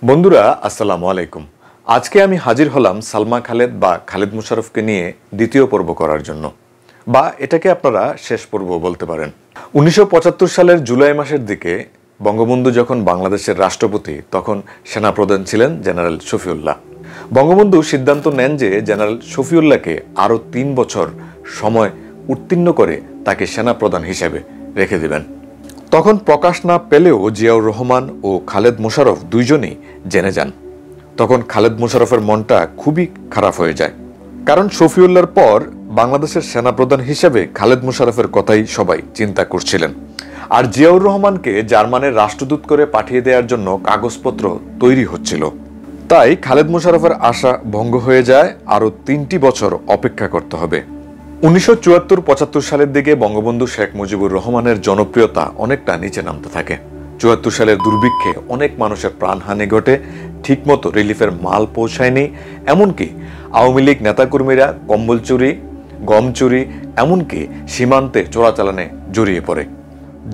বন্ধুরা আসসালামু আলাইকুম। আজকে আমি হাজির হলাম সালমা খালেদ বা খালেদ মোশাররফকে নিয়ে দ্বিতীয় পর্ব করার জন্য, বা এটাকে আপনারা শেষ পর্ব বলতে পারেন। 1975 সালের জুলাই মাসের দিকে বঙ্গবন্ধু যখন বাংলাদেশের রাষ্ট্রপতি, তখন সেনাপ্রধান ছিলেন জেনারেল শফিউল্লাহ। বঙ্গবন্ধু সিদ্ধান্ত নেন যে জেনারেল শফিউল্লাহকে আরও 3 বছর সময় উত্তীর্ণ করে তাকে সেনাপ্রধান হিসেবে রেখে দিবেন। তখন প্রকাশ না পেলেও জিয়াউর রহমান ও খালেদ মোশাররফ দুইজনই জেনে যান। তখন খালেদ মোশাররফের মনটা খুবই খারাপ হয়ে যায়, কারণ শফিউল্লাহর পর বাংলাদেশের সেনাপ্রধান হিসেবে খালেদ মোশাররফের কথাই সবাই চিন্তা করছিলেন। আর জিয়াউর রহমানকে জার্মানির রাষ্ট্রদূত করে পাঠিয়ে দেওয়ার জন্য কাগজপত্র তৈরি হচ্ছিল। তাই খালেদ মোশাররফের আশা ভঙ্গ হয়ে যায়, আরও 3টি বছর অপেক্ষা করতে হবে। 1974-75 সালের দিকে বঙ্গবন্ধু শেখ মুজিবুর রহমানের জনপ্রিয়তা অনেকটা নিচে নামতে থাকে। 74 সালের দুর্ভিক্ষে অনেক মানুষের প্রাণহানি ঘটে, ঠিকমতো রিলিফের মাল পৌঁছায়নি। এমনকি আওয়ামী লীগ নেতাকর্মীরা কম্বল চুরি, গম চুরি, এমনকি সীমান্তে চোরাচালানে জড়িয়ে পড়ে।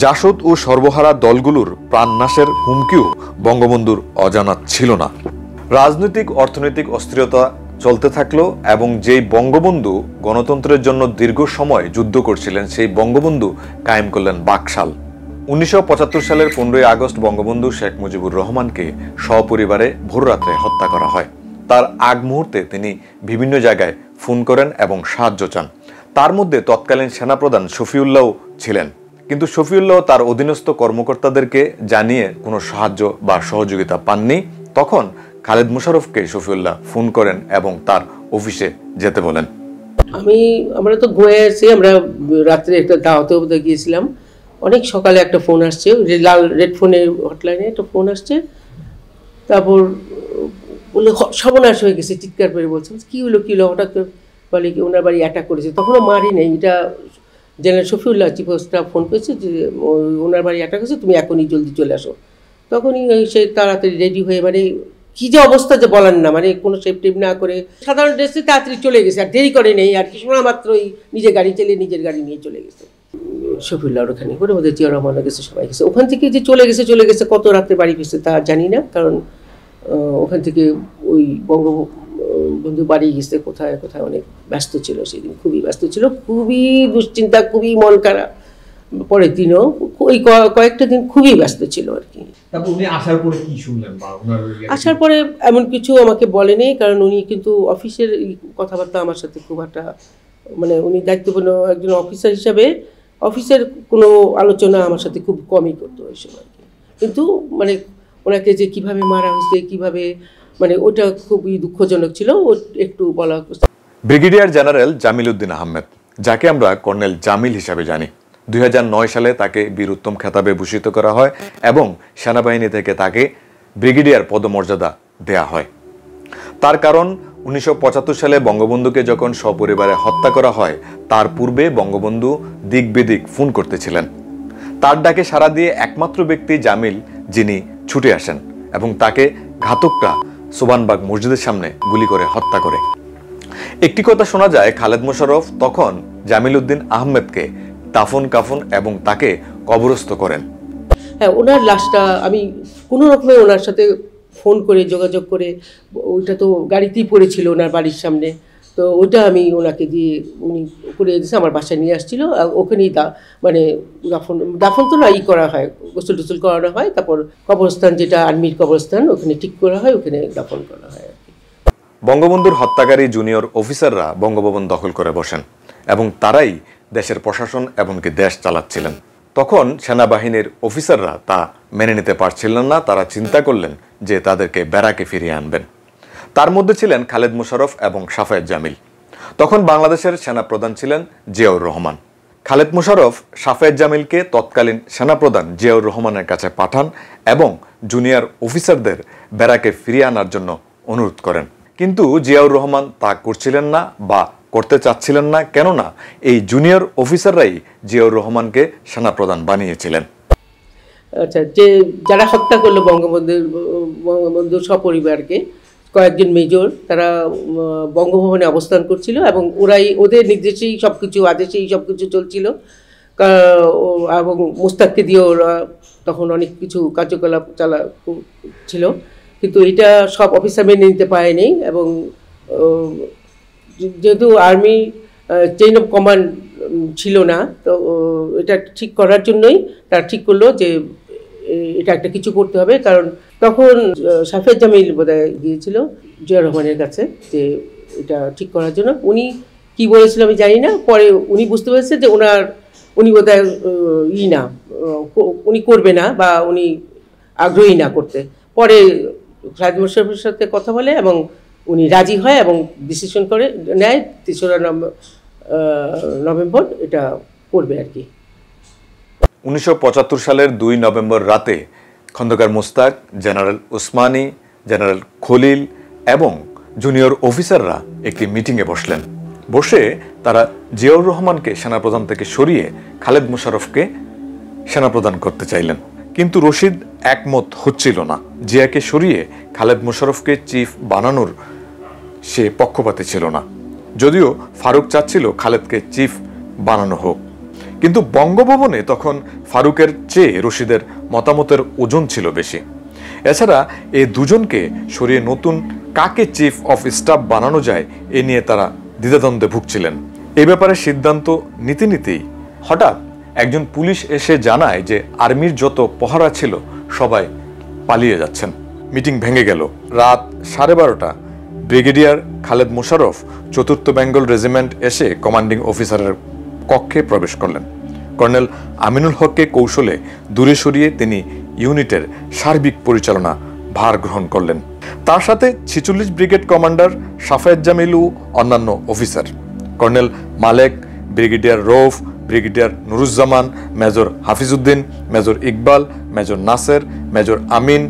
জাসদ ও সর্বহারা দলগুলোর প্রাণনাশের হুমকিও বঙ্গবন্ধুর অজানা ছিল না। রাজনৈতিক অর্থনৈতিক অস্থিরতা চলতে থাকলো এবং যেই বঙ্গবন্ধু গণতন্ত্রের জন্য দীর্ঘ সময় যুদ্ধ করছিলেন, সেই বঙ্গবন্ধু কায়েম করলেন বাকশাল। 1975 সালের 15ই আগস্ট বঙ্গবন্ধু শেখ মুজিবুর রহমানকে সপরিবারে ভোররাত্রে হত্যা করা হয়। তার আগ মুহূর্তে তিনি বিভিন্ন জায়গায় ফোন করেন এবং সাহায্য চান। তার মধ্যে তৎকালীন সেনাপ্রধান শফিউল্লাহ ছিলেন, কিন্তু শফিউল্লাহ তার অধীনস্থ কর্মকর্তাদেরকে জানিয়ে কোনো সাহায্য বা সহযোগিতা পাননি। তখন খালেদ মোশাররফকে শফিউল্লাহ ফোন করেন এবং তার অফিসে যেতে বলেন। আমরা তো ঘুমিয়ে আছি, আমরা রাত্রে একটা দাওয়াতে গিয়েছিলাম। অনেক সকালে একটা ফোন আসছে, লাল রেড ফোনের হটলাইনে একটা ফোন আসছে। তারপর বলে সর্বনাশ হয়ে গেছে, চিৎকার করে বলছে কী হলো হঠাৎ বলে কি ওনার বাড়ি অ্যাটাক করেছে। তখনও মারি নেই, এটা general Shafiullah chief of staff phone করেছে যে ওনার বাড়ি অ্যাটাক হয়েছে, তুমি এখনই জলদি চলে আসো। তখনই সে তাড়াতাড়ি রেডি হয়ে, মানে কী যে অবস্থা যে বলার না, মানে কোনো সেফটি না করে সাধারণ ড্রেসে তাড়াতাড়ি চলে গেছে, আর দেরি করে নেই, আর কি শোনা মাত্রই নিজের গাড়ি চালিয়ে নিজের গাড়ি নিয়ে চলে গেছে। শফিউল্লাহর ওখানে করে ওদের জিয়া রহমান গেছে, সবাই গেছে। ওখান থেকে যে চলে গেছে কত রাত্রে বাড়ি ফিরছে তা জানি না, কারণ ওখান থেকে ওই বঙ্গবন্ধু বাড়ি গেছে কোথায় অনেক ব্যস্ত ছিল সেদিন, খুবই ব্যস্ত ছিল, খুবই দুশ্চিন্তা, খুবই মন খারাপ। পরের দিনও ওই কয়েকটা দিন খুবই ব্যস্ত ছিল আর কি। আসার পরে এমন কিছু আমাকে বলেনি, কারণ উনি কিন্তু অফিসের কথাবার্তা আমার সাথে খুব একটা, মানে উনি দায়িত্বপূর্ণ একজন অফিসার হিসাবে অফিসের কোনো আলোচনা আমার সাথে খুব কমই করতো ওই সময় আর কি। কিন্তু মানে ওনাকে যে কিভাবে মারা হয়েছে, কিভাবে, মানে ওটা খুবই দুঃখজনক ছিল, ও একটু বলা। ব্রিগেডিয়ার জেনারেল জামিল উদ্দিন আহমেদ, যাকে আমরা কর্নেল জামিল হিসাবে জানি, 2009 সালে তাকে বীর উত্তম খেতাবে ভূষিত করা হয় এবং সেনাবাহিনী থেকে তাকে ব্রিগেডিয়ার পদমর্যাদা দেয়া হয়। তার কারণ 1975 সালে বঙ্গবন্ধুকে যখন সপরিবারে হত্যা করা হয়, তার পূর্বে বঙ্গবন্ধু দিক বিদিক ফোন করতেছিলেন। তার ডাকে সাড়া দিয়ে একমাত্র ব্যক্তি জামিল, যিনি ছুটে আসেন এবং তাকে ঘাতকরা সোবানবাগ মসজিদের সামনে গুলি করে হত্যা করে। একটি কথা শোনা যায়, খালেদ মোশাররফ তখন জামিল উদ্দিন আহমেদকে দাফন কাফন এবং তাকে কবরস্থ করেন। হ্যাঁ, ওনার লাশটা আমি কোনো রকমে ওনার সাথে ফোন করে যোগাযোগ করে, ওইটা তো গাড়িতেই পড়েছিল ওনার বাড়ির সামনে, তো ওইটা আমি ওনাকে দিয়ে উনি করে দিয়েছে, আমার বাসায় নিয়ে আসছিল। ওখানেই মানে দাফন তো না করা হয়, গোসল টোসল করানো হয়, তারপর কবরস্থান, যেটা আর্মির কবরস্থান, ওখানে ঠিক করা হয়, ওখানে দাফন করা হয় আর কি। বঙ্গবন্ধুর হত্যাকারী জুনিয়র অফিসাররা বঙ্গভবন দখল করে বসেন এবং তারাই দেশের প্রশাসন এমনকি দেশ চালাচ্ছিলেন। তখন সেনাবাহিনীর অফিসাররা তা মেনে নিতে পারছিলেন না। তারা চিন্তা করলেন যে তাদেরকে ব্যারাকে ফিরিয়ে আনবেন। তার মধ্যে ছিলেন খালেদ মোশাররফ এবং সাফায়েত জামিল। তখন বাংলাদেশের সেনাপ্রধান ছিলেন জিয়াউর রহমান। খালেদ মোশাররফ সাফায়েত জামিলকে তৎকালীন সেনাপ্রধান জিয়াউর রহমানের কাছে পাঠান এবং জুনিয়র অফিসারদের ব্যারাকে ফিরিয়ে আনার জন্য অনুরোধ করেন। কিন্তু জিয়াউর রহমান তা করছিলেন না বা করতে চাচ্ছিলেন না, কেননা এই জুনিয়র অফিসাররাই জিয়াউর রহমানকে সেনাপ্রধান বানিয়েছিলেন। আচ্ছা, যে যারা হত্যা করলো বঙ্গবন্ধুর সপরিবারকে, কয়েকজন মেজর, তারা বঙ্গভবনে অবস্থান করছিল এবং ওদের নির্দেশেই সব কিছু, আদেশেই সব কিছু চলছিল। এবং মুস্তাককে দিয়ে ওরা তখন অনেক কিছু কার্যকলাপ ছিল, কিন্তু এটা সব অফিসার মেনে নিতে পারেনি। এবং যেহেতু আর্মি চেইন অফ কমান্ড ছিল না, তো এটা ঠিক করার জন্যই তারা ঠিক করলো যে এটা একটা কিছু করতে হবে। কারণ তখন সাফিয়া জামিল বোধহয় গিয়েছিল জিয়া রহমানের কাছে যে এটা ঠিক করার জন্য। উনি কি বলেছিল আমি জানি না, পরে উনি বুঝতে পেরেছে যে উনি বোধহয় না, উনি করবে না বা উনি আগ্রহী না করতে। পরে খালেদ মোশাররফের সাথে কথা বলে এবং উনি রাজি হয় এবং ডিসিশন করে নেয় ৩রা নভেম্বর এটা করবে আর কি। 1975 সালের 2 নভেম্বর রাতে খন্দকার মোস্তাক, জেনারেল ওসমানী, জেনারেল খলিল এবং জুনিয়র অফিসাররা একটি মিটিংয়ে বসলেন। বসে তারা জিয়াউর রহমানকে সেনাপ্রধান থেকে সরিয়ে খালেদ মোশাররফকে সেনাপ্রধান করতে চাইলেন, কিন্তু রশিদ একমত হচ্ছিল না। জিয়াকে সরিয়ে খালেদ মোশাররফকে চিফ বানানোর সে পক্ষপাতী ছিল না, যদিও ফারুক চাচ্ছিল খালেদকে চিফ বানানো হোক। কিন্তু বঙ্গভবনে তখন ফারুকের চেয়ে রশিদের মতামতের ওজন ছিল বেশি। এছাড়া এই দুজনকে সরিয়ে নতুন কাকে চিফ অফ স্টাফ বানানো যায় এ নিয়ে তারা দ্বিধাদ্বন্দ্বে ভুগছিলেন। এ ব্যাপারে সিদ্ধান্ত নিতে নিতেই হঠাৎ একজন পুলিশ এসে জানায় যে আর্মির যত পহরা ছিল সবাই পালিয়ে যাচ্ছেন। মিটিং ভেঙে গেল। রাত 12:30 ব্রিগেডিয়ার খালেদ মোশাররফ ৪র্থ বেঙ্গল রেজিমেন্ট এসে কমান্ডিং অফিসারের কক্ষে প্রবেশ করলেন। কর্নেল আমিনুল হককে কৌশলে দূরে সরিয়ে তিনি ইউনিটের সার্বিক পরিচালনা ভার গ্রহণ করলেন। তার সাথে ৪৬ ব্রিগেড কমান্ডার সাফায়েত জামিল ও অন্যান্য officer, colonel Malek, brigadier Rouf, brigadier Nuruzzaman, major Hafizuddin, major Iqbal, major Naser, major Amin,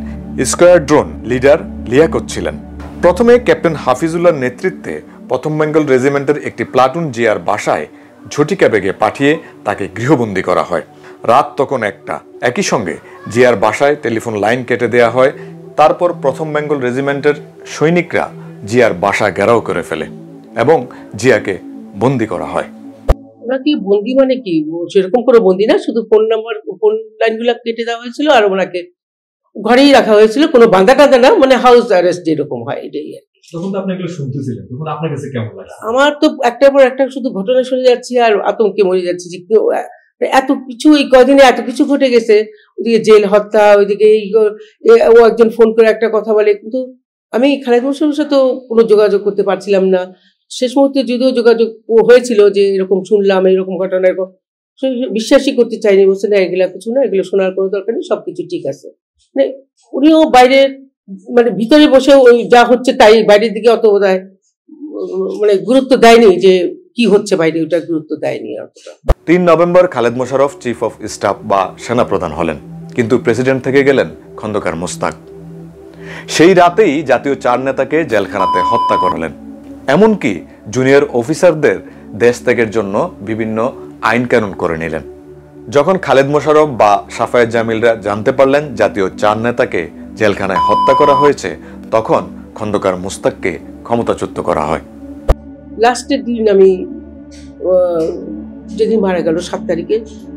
squadron leader Liaquat ছিলেন। প্রথমে ক্যাপ্টেন হাফিজুল্লাহর নেতৃত্বে ১ম বেঙ্গল রেজিমেন্টের একটি প্লাটুন জিয়ার বাসায় ঝটিকা বেগে পাঠিয়ে তাকে গৃহবন্দী করা হয়। রাত তখন ১টা। একই সঙ্গে জিয়ার বাসায় টেলিফোন লাইন কেটে দেয়া হয়। তারপর ১ম বেঙ্গল রেজিমেন্টের সৈনিকরা জিয়ার বাসা ঘেরাও করে ফেলে এবং জিয়াকে বন্দী করা হয়। ওনাকে বন্দি মানে কি, সেরকম কোনো বন্দি না, শুধু ফোন লাইনগুলো কেটে দেওয়া হয়েছিল আর ওনাকে ঘরেই রাখা হয়েছিল, কোনো বাঁধা টাধা না, মানে হাউস অ্যারেস্ট যেরকম হয় এটাই আর কি। তখন তো আপনি এগুলো শুনতেছিলেন, তখন আপনার কাছে কেমন লাগছে? আমার তো একটার পর একটা শুধু ঘটনা শুনে যাচ্ছি আর আতঙ্কে মরে যাচ্ছি যে এত কিছু এই কদিনে এত কিছু ঘটে গেছে। ওইদিকে জেল হত্যা, ওইদিকে ও একজন ফোন করে একটা কথা বলে, কিন্তু আমি খালেদ মোশাররফের সাথে কোনো যোগাযোগ করতে পারছিলাম না। শেষ মুহূর্তে যদিও যোগাযোগ হয়েছিল যে এরকম শুনলাম, এরকম ঘটনা, এরকম বিশ্বাসই করতে চাইনি। বলছে না এগুলা কিছু না, এগুলো শোনার কোনো দরকার নেই, সবকিছু ঠিক আছে। মানে উনিও বাইরের মানে ভিতরে বসে ওই যা হচ্ছে তাই, বাইরের দিকে অত বোধহয় মানে গুরুত্ব দেয়নি যে কি হচ্ছে বাইরে, ওটা গুরুত্ব দেয়নি অতটা। ৩ November Khaled Mosharraf chief of staff বা সেনাপ্রধান হলেন, কিন্তু প্রেসিডেন্ট থেকে গেলেন খন্দকার মোস্তাক। সেই রাতেই জাতীয় ৪ নেতাকে জেলখানাতে হত্যা করালেন। এমনকি জুনিয়র অফিসারদের দেশ ত্যাগের জন্য বিভিন্ন আইন কানুন করে নিলেন। যখন খালেদ মোশাররফ বা সাফায়েত জামিলরা জানতে পারলেন জাতীয় ৪ নেতাকে জেলখানায় হত্যা করা হয়েছে, তখন খন্দকার মোস্তাককে ক্ষমতাচ্যুত করা হয়। লাস্টের দিন আমি যেদিন মারা গেল ৭ তারিখে,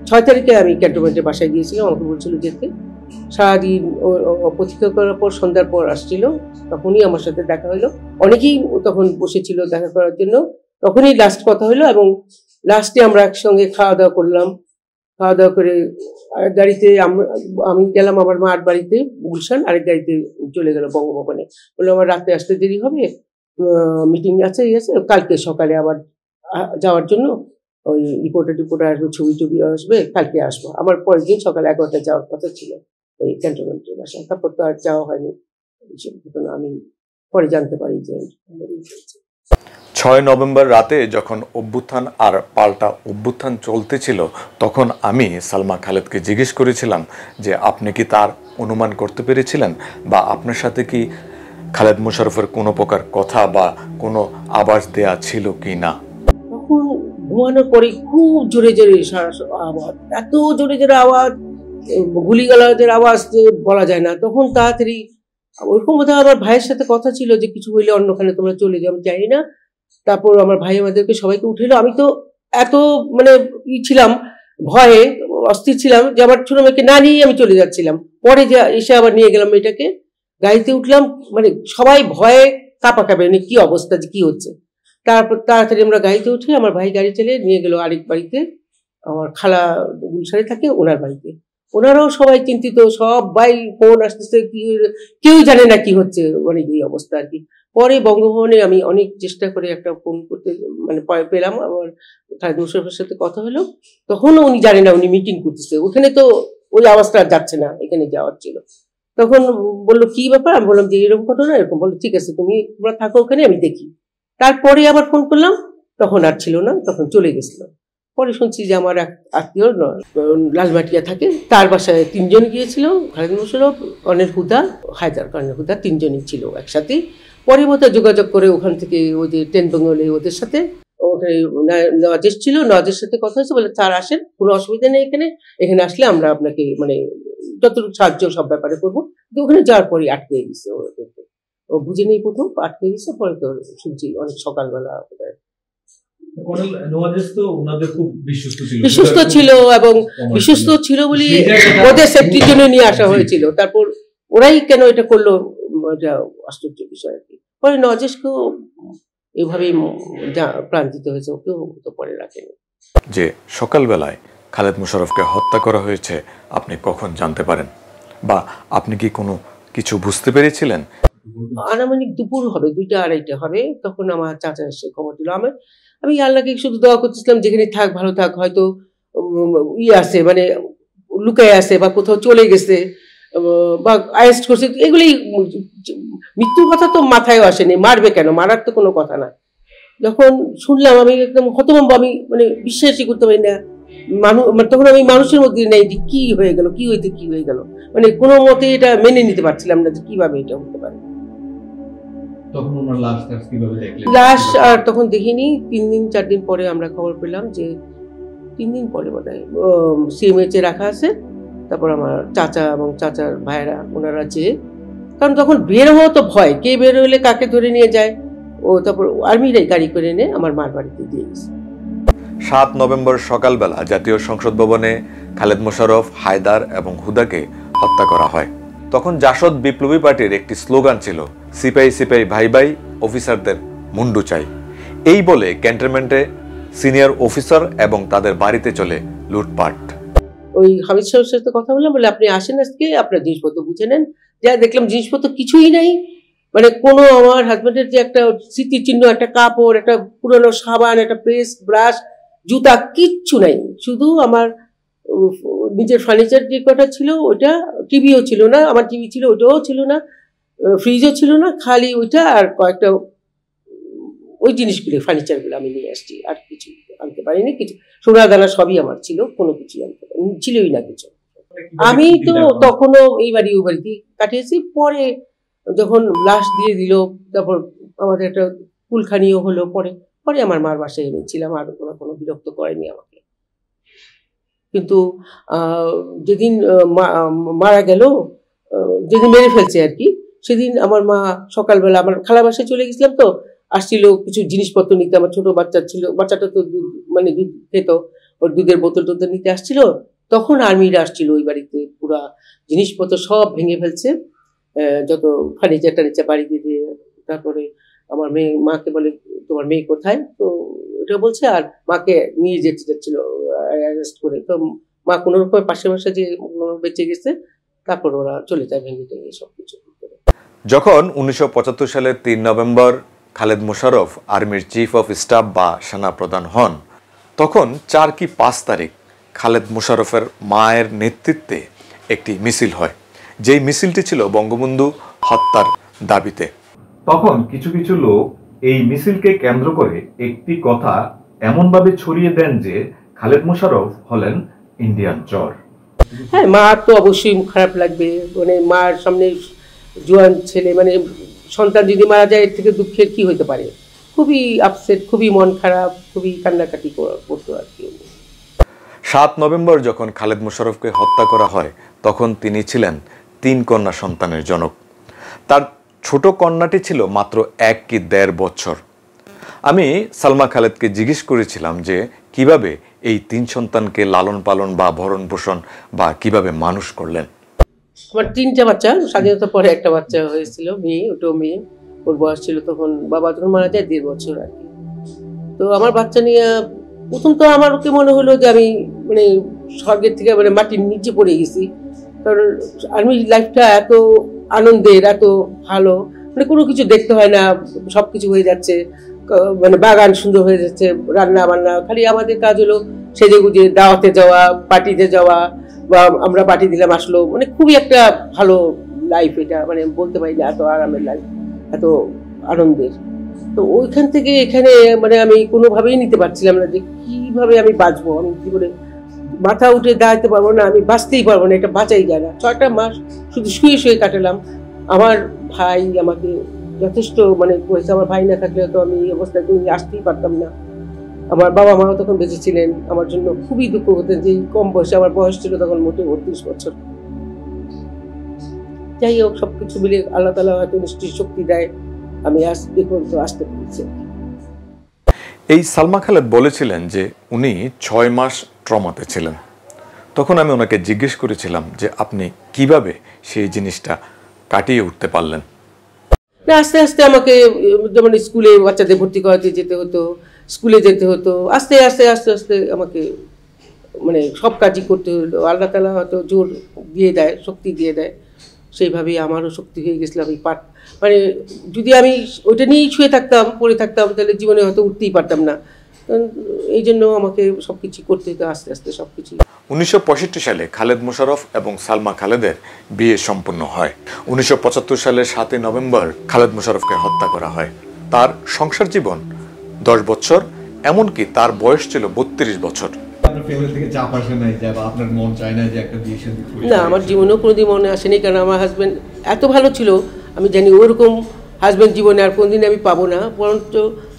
৬ তারিখে আমি ক্যান্টনমেন্টের বাসায় গিয়েছিলাম, আমাকে বলছিল যেতে। সারাদিন প্রতীক্ষা করার পর সন্ধ্যার পর আসছিল, তখনই আমার সাথে দেখা হলো। অনেকেই তখন বসেছিল দেখা করার জন্য, তখনই লাস্ট কথা হলো এবং লাস্টে আমরা একসঙ্গে খাওয়া দাওয়া করলাম। খাওয়া দাওয়া করে গাড়িতে আমি গেলাম আমার মার বাড়িতে গুলশান, আরেক গাড়িতে চলে গেল বঙ্গভবনে। বললো আমার রাতে আসতে দেরি হবে, মিটিং আছে, কালকে সকালে আবার যাওয়ার জন্য ওই রিপোর্টার আসবে, ছবি টবি আসবে, কালকে আসবো। আমার পরের দিন সকালে 11টায় যাওয়ার কথা ছিল ওই ক্যান্টনমেন্টের বাসায়। তারপর তো আর যাওয়া হয়নি। আমি পরে জানতে পারি যে ৬ নভেম্বর রাতে যখন অভ্যুত্থান আর পাল্টা অভ্যুত্থান চলতেছিল, তখন আমি সালমা খালেদকে জিজ্ঞেস করেছিলাম যে আপনি কি তার অনুমান করতে পেরেছিলেন বা আপনার সাথে কি খালেদ মোশাররফের কোনো প্রকার কথা বা কোনো আওয়াজ দেয়া ছিল কি না। তখন ঘুমানোর পরে খুব জোরে জোরে আওয়াজ, এত জোরে জোরে আওয়াজ, গুলিগালাজের আওয়াজ বলা যায় না। তখন তাড়াতাড়ি ওরকম বোধহয় আমার ভাইয়ের সাথে কথা ছিল যে কিছু হইলে অন্যখানে তোমরা চলে যাও, আমি জানি না। তারপর আমার ভাই আমাদেরকে সবাইকে উঠেলো। আমি তো এত মানে ছিলাম ভয়ে অস্থির ছিলাম যে আমার ছোট মেয়েকে না নিয়ে আমি চলে যাচ্ছিলাম। পরে যে এসে আবার নিয়ে গেলাম মেয়েটাকে, গাড়িতে উঠলাম, মানে সবাই ভয়ে কাঁপাকাঁপি, মানে কি অবস্থা, যে কি হচ্ছে। তারপর তাড়াতাড়ি আমরা গাড়িতে উঠে আমার ভাই গাড়ি চালিয়ে নিয়ে গেল আরেক বাড়িতে, আমার খালা গুলশানে থাকে ওনার বাড়িতে। ওনারাও সবাই চিন্তিত, সবাই ফোন আসতেছে, কি কেউ জানে না কি হচ্ছে, মানে এই অবস্থা আর কি। পরে বঙ্গভবনে আমি অনেক চেষ্টা করে একটা ফোন করতে মানে পেলাম, আমার খালেদ মোশাররফের সাথে কথা হলো। তখনও উনি জানে না উনি মিটিং করতেছে ওখানে, তো ওই আওয়াজটা আর যাচ্ছে না, এখানে যাওয়ার ছিল। তখন বললো কি ব্যাপার, আমি বললাম যে এরকম ঘটনা এরকম। বললো ঠিক আছে তোমরা থাকো ওখানে, আমি দেখি। তারপরে আবার ফোন করলাম, তখন আর ছিল না, তখন চলে গেছিল। পরে শুনছি যে আমার এক আত্মীয় লালমাটিয়া থাকে, তার বাসায় 3 জন গিয়েছিল, খালেদ মোশাররফ, কর্নেল হুদা, হায়দার, কর্নেল হুদা 3 জনই ছিল একসাথে। পরে বোধহয় যোগাযোগ করে ওখান থেকে ওই যে 10 বেঙ্গলে ওদের সাথে, ওখানে নওয়াজেশ ছিল, নওয়াজের সাথে কথা হয়েছে, বলে স্যার আসেন, কোনো অসুবিধা নেই, এখানে আসলে আমরা আপনাকে মানে যতটুকু সাহায্য সব ব্যাপারে করবো। কিন্তু ওখানে যাওয়ার পরে আটকে গেছে, ও বুঝে নেই, প্রথম আটকে গেছে, পরে তো শুনছি অনেক সকালবেলা কর্নেল নওয়াজেশ তো ওনাদের খুব বিশ্বস্ত ছিল, এবং বিশ্বস্ত ছিল বলে ওদের সেফটির জন্য নিয়ে আসা হয়েছিল। তারপর ওরাই কেন এটা করলো, এটা আশ্চর্য বিষয় আর কি। পরে নওয়াজেশকেও এইভাবেই প্রাণ দিতে হয়েছে, ওকেও তো পরে রাখেনি। যে সকালবেলায় খালেদ মোশাররফকে হত্যা করা হয়েছে আপনি কখন জানতে পারেন, বা আপনি কি কোনো কিছু বুঝতে পেরেছিলেন? আনুমানিক দুপুর হবে, 2টা-2:30 হবে, তখন আমার চাচা এসে খবর দিল। আমি আল্লাহকে শুধু দোয়া করতেছিলাম যেখানে থাক ভালো থাক, হয়তো আছে মানে লুকায় আছে বা কোথাও চলে গেছে বা আরেস্ট করছে, এগুলি মৃত্যুর কথা তো মাথায় আসেনি, মারবে কেন, মারার তো কোনো কথা না। যখন শুনলাম আমি একদম হতভম্ব, আমি মানে বিশ্বাসই করতে পারি না। তখন আমি মানুষের মধ্যে নেই যে কি হয়ে গেল, কি হয়ে গেল, মানে কোনো মতে এটা মেনে নিতে পারছিলাম না যে কিভাবে এটা হতে পারে। লাশ আর তখন দেখিনি, 3-4 দিন পরে আমরা খবর পেলাম যে 3 দিন পরে বোধহয় সিএমএইচে রাখা আছে। তারপর আমার চাচা এবং চাচার ভাইয়েরা ওনারা যে, কারণ তখন বের হওয়া তো ভয়, কে বের হলে কাকে ধরে নিয়ে যায়, ও তারপর আর্মিরাই গাড়ি করে এনে আমার মার বাড়িতে দিয়ে গেছে। 7 নভেম্বর সকালবেলা জাতীয় সংসদ ভবনে খালেদ মোশাররফ, হায়দার এবং হুদাকে হত্যা করা হয়। তখন জাসদ বিপ্লবী পার্টির একটি স্লোগান ছিল, সিপাই সিপাই ভাই ভাই, অফিসারদের মুন্ডু চাই। এই বলে ক্যান্টনমেন্টে সিনিয়র অফিসার এবং তাদের বাড়িতে চলে লুটপাট। ওই হামিদ সাহেবের সাথে কথা বললাম, বলে আপনি আসেন আজকে, আপনার জিনিসপত্র বুঝে নেন। যা দেখলাম জিনিসপত্র কিছুই নাই, মানে কোনো আমার হাজবেন্ডের যে একটা স্মৃতিচিহ্ন, একটা কাপড়, একটা পুরনো সাবান, একটা পেস্ট, ব্রাশ, জুতা, কিচ্ছু নাই। শুধু আমার নিজের ফার্নিচার যে কটা ছিল ওইটা, টিভিও ছিল না, আমার টিভি ছিল ওইটাও ছিল না, ফ্রিজও ছিল না, খালি ওইটা আর কয়েকটা ওই জিনিসগুলো, ফার্নিচারগুলো আমি নিয়ে আসছি, আর কিছু আনতে পারিনি। কিছু সোনা দানা সবই আমার ছিল, কোনো কিছু আনতে পারিনি, ছিলই না কিছু। আমি তো তখনও এই বাড়ি ওই বাড়িতে কাটিয়েছি। পরে যখন লাশ দিয়ে দিল, তারপর আমাদের একটা কুলখানিও হলো, পরে আমার মার বাসায় এনেছিলাম, আর কোনো বিরক্ত করেনি আমাকে। কিন্তু যেদিন মারা গেল, যেদিন মেরে ফেলছে আর কি, সেদিন আমার মা সকালবেলা, আমার খালা বাসায় চলে গেছিলাম, তো আসছিল কিছু জিনিসপত্র নিতে, আমার ছোট বাচ্চা ছিল, বাচ্চাটা তো মানে দুধ খেত, ওর দুধের বোতল টোতল নিতে আসছিল। তখন আর্মিরা আসছিল ওই বাড়িতে, পুরা জিনিসপত্র সব ভেঙে ফেলছে, যত ফার্নিচার টার্নিচার বাড়ি দিয়ে। তারপরে আমার মাকে বলে তোমার মেয়ে কোথায়, তো ওটা বলছে, আর মাকে নিয়ে যেতে যাচ্ছিল অ্যারেস্ট করে। তো মা কোনো রকম পাশে যে বেঁচে গেছে, তারপর ওরা চলে যায় ভেঙে টেঙে সবকিছু। যখন 1975 সালের 3 নভেম্বর খালেদ মোশাররফ আর্মির চিফ অফ স্টাফ বা সেনা প্রধান হন, তখন 4 কি 5 তারিখ খালেদ মোশাররফের মায়ের নেতৃত্বে একটি মিছিল হয়। যেই মিছিলটি ছিল বঙ্গবন্ধু হত্যার দাবিতে। তখন কিছু কিছু লোক এই মিছিলকে কেন্দ্র করে একটি কথা এমনভাবে ছড়িয়ে দেন যে খালেদ মোশাররফ হলেন ইন্ডিয়ান চর। হ্যাঁ, মা তো অবশ্যই খারাপ লাগবে, মানে মার সামনে জোয়ান ছেলে, মানে সন্তান যদি মারা যায়, এর থেকে দুঃখের কি হতে পারে। খুবই আপসেট, খুবই মন খারাপ, খুবই কান্নাকাটি করতো আর কি। 7 নভেম্বর যখন খালেদ মোশাররফকে হত্যা করা হয়, তখন তিনি ছিলেন 3 কন্যা সন্তানের জনক। তার ছোট কন্যাটি ছিল মাত্র 1 কি 1.5 বছর। আমি সালমা খালেদকে জিজ্ঞেস করেছিলাম যে কিভাবে এই 3 সন্তানকে লালন পালন বা ভরণ পোষণ বা কিভাবে মানুষ করলেন? আমার 3টা বাচ্চা, স্বাধীনতার পরে একটা বাচ্চা হয়েছিল, মেয়ে, ওটাও মেয়ে। ওর বয়স ছিল তখন, বাবা তখন মারা যায় 1.5 বছর আর কি। তো আমার বাচ্চা নিয়ে প্রথম তো আমার ওকে মনে হলো যে আমি মানে স্বর্গের থেকে মানে মাটির নিচে পড়ে গেছি। কারণ আর্মি লাইফটা এত আনন্দের, এত ভালো, মানে কোনো কিছু দেখতে হয় না, সব কিছু হয়ে যাচ্ছে, মানে বাগান সুন্দর হয়ে যাচ্ছে, রান্না বান্না, খালি আমাদের কাজ হলো সেজে গুজে দাওয়াতে যাওয়া, পার্টিতে যাওয়া, বা আমরা পার্টি দিলাম আসলো, মানে খুবই একটা ভালো লাইফ এটা, মানে বলতে পারি না এত আরামের লাইফ, এত আনন্দের। তো ওইখান থেকে এখানে মানে আমি কোনোভাবেই নিতে পারছিলাম না যে কিভাবে আমি বাঁচবো, আমি জীবনে মাথা উঠে দাঁড়াতে পারবো না, আমি বাঁচতেই পারবো না, এটা বাঁচাই যায় না। 6টা মাস শুধু শুয়ে শুয়ে কাটালাম। আমার ভাই আমাকে যথেষ্ট মানে করেছে, আমার ভাই না থাকলে তো আমি এই অবস্থায় আসতেই পারতাম না। আমার বাবা মাও তখন বেঁচে ছিলেন, আমার জন্য খুবই দুঃখ হতেন যে কম বয়সে, আমার বয়স ছিল তখন মোটে 32 বছর। যাই হোক, সবকিছু মিলে আল্লাহ তাআলা হয়তো নিশ্চয়ই শক্তি দেয়, আমি এ পর্যন্ত আসতে পেরেছি। এই সালমা খালেদ বলেছিলেন যে উনি 6 মাস ট্রমাতে ছিলেন। তখন আমি ওনাকে জিজ্ঞেস করেছিলাম যে আপনি কিভাবে সেই জিনিসটা কাটিয়ে উঠতে পারলেন? না, আস্তে আস্তে আমাকে যেমন স্কুলে বাচ্চাদের ভর্তি করাতে যেতে হতো, স্কুলে যেতে হতো, আস্তে আস্তে আস্তে আস্তে আমাকে মানে সব কাজই করতে হলো। আল্লাহ তাআলা হয়তো জোর দিয়ে দেয়, শক্তি দিয়ে দেয়, সেইভাবেই আমারও শক্তি হয়ে গেছিলাম। এই মানে যদি আমি ওইটা নিয়েই শুয়ে থাকতাম, পড়ে থাকতাম, তাহলে জীবনে হয়তো উঠতেই পারতাম না। এই জন্য আমাকে সব কিছু করতে হতো, আস্তে আস্তে সব কিছু। 1965 সালে খালেদ মোশাররফ এবং সালমা খালেদের বিয়ে সম্পন্ন হয়। 1975 সালের 7 নভেম্বর খালেদ মোশাররফকে হত্যা করা হয়। তার সংসার জীবন 10 বছর, এমনকি তার বয়স ছিল 32 বছর। আপনার ফ্যামিলি থেকে চাপ আসে নাই যে আপনার মন চায় না যে একটা বিয়ে শাদী করি? না, আমার জীবনেও কোনোদিন মনে আসেনি, কারণ আমার হাজব্যান্ড এত ভালো ছিল, আমি জানি ওরকম হাজব্যান্ড জীবনে আর কোনদিন আমি পাবো না। বরঞ্চ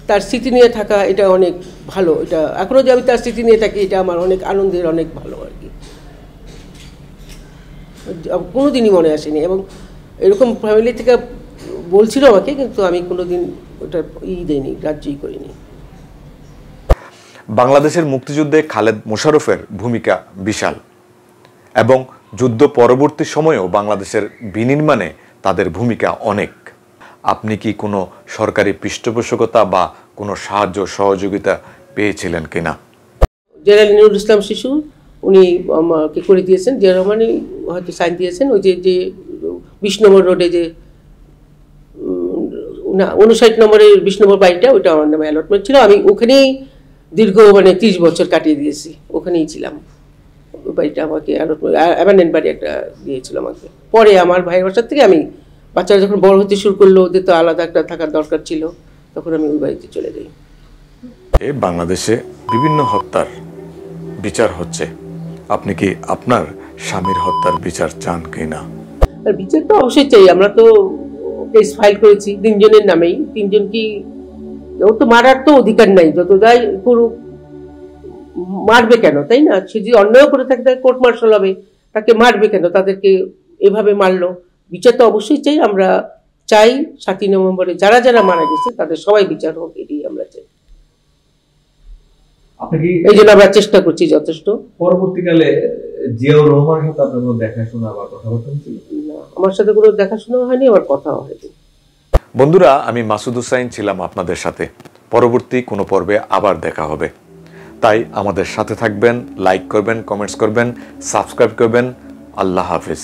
তার স্মৃতি নিয়ে থাকা এটা অনেক ভালো, এটা এখনও যে আমি তার স্মৃতি নিয়ে থাকি এটা আমার অনেক আনন্দের, অনেক ভালো আর কি। কোনোদিনই মনে আসেনি, এবং এরকম ফ্যামিলি থেকে বলছিল আমাকে, কিন্তু আমি কোনোদিন ওটা দেয়নি, গ্রাহ্যই করিনি। বাংলাদেশের মুক্তিযুদ্ধে খালেদ মোশাররফের ভূমিকা বিশাল, এবং যুদ্ধ পরবর্তী সময়েও বাংলাদেশের বিনির্মাণে তাদের ভূমিকা অনেক। আপনি কি কোনো সরকারি পৃষ্ঠপোষকতা বা কোনো সাহায্য সহযোগিতা পেয়েছিলেন কিনা? জেনারেল নুরুল ইসলাম শিশু উনি আমাকে করে দিয়েছেন, জিয়া রহমানই হয়তো সাইন দিয়েছেন। ওই যে 20 নম্বর রোডে যে 59 নম্বরের 20 নম্বর বাড়িটা, ওইটা আমার নামে অ্যালটমেন্ট ছিল। আমি ওখানেই দীর্ঘ মানে 30 বছর কাটিয়ে দিয়েছি, ওখানেই ছিলাম। ওই বাড়িটা আমাকে অ্যাবান্ডেন্ট বাড়ি একটা দিয়েছিল আমাকে। পরে আমার ভাইয়ের বাসার থেকে আমি, বাচ্চারা যখন বড় হতে শুরু করলো, ওদের তো আলাদা একটা থাকার দরকার ছিল, তখন আমি ওই বাড়িতে চলে যাই। বাংলাদেশে বিভিন্ন হত্যার বিচার হচ্ছে, আপনি কি আপনার স্বামীর হত্যার বিচার চান কিনা? আর বিচার তো অবশ্যই চাই। আমরা তো কেস ফাইল করেছি 3 জনের নামেই। 3 জন কি, ওর তো মারার তো অধিকার নাই, যত যাই করুক, মারবে কেন, তাই না? সে যদি অন্যায় করে থাকে তাকে কোর্ট মার্শাল হবে, তাকে মারবে কেন? তাদেরকে এভাবে মারলো, বিচার তো অবশ্যই চাই। আমরা চাই 7 নভেম্বরে যারা যারা মারা গেছে তাদের সবাই বিচার হোক, এটাই আমরা চাই। এই জন্য আমরা চেষ্টা করছি যথেষ্ট। পরবর্তীকালে জিয়াউর রহমানের সাথে আপনার কোনো দেখাশোনা বা কথাবার্তা হয়েছিল? না, আমার সাথে কোনো দেখাশোনা হয়নি, আমার কথা হয়নি। বন্ধুরা, আমি মাসুদ হুসাইন ছিলাম আপনাদের সাথে। পরবর্তী কোনো পর্বে আবার দেখা হবে, তাই আমাদের সাথে থাকবেন, লাইক করবেন, কমেন্টস করবেন, সাবস্ক্রাইব করবেন। আল্লাহ হাফিজ।